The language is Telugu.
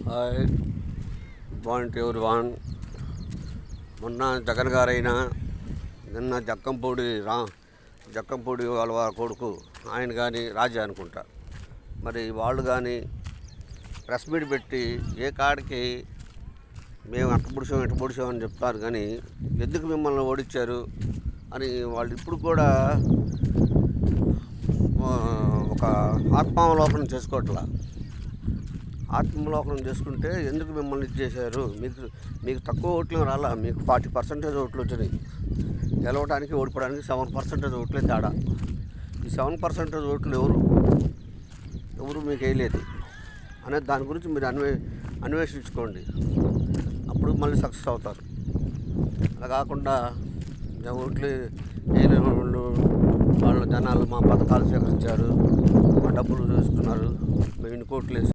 హాయ్, పాయింట్ ఎవరి వాన్. మొన్న జగన్ గారైనా నిన్న జక్కంపూడి వాళ్ళ కొడుకు ఆయన కానీ రాజా అనుకుంటా, మరి వాళ్ళు కానీ ప్రెస్ మీట్ పెట్టి ఏ కాడికి మేము అట్ట పొడిచాం అని చెప్తారు, కానీ ఎందుకు మిమ్మల్ని ఓడించారు అని వాళ్ళు ఇప్పుడు కూడా ఒక ఆత్మావలోకనం చేసుకోవట్లా. ఆత్మలోకనం చేసుకుంటే ఎందుకు మిమ్మల్ని ఇది చేశారు, మీకు తక్కువ ఓట్లు రాలా, మీకు 40% ఓట్లు వచ్చినాయి. గెలవడానికి ఓడిపోవడానికి 7% ఓట్లే తేడా. ఈ 7% ఓట్లు ఎవరు మీకు వేయలేదు అనేది దాని గురించి మీరు అన్వేషించుకోండి, అప్పుడు మళ్ళీ సక్సెస్ అవుతారు. అలా కాకుండా ఓట్లు వేయని వాళ్ళు జనాలు మా పథకాలు స్వీకరించారు, మా డబ్బులు చూసుకున్నారు, మేము ఇన్ని కోట్లు వేసి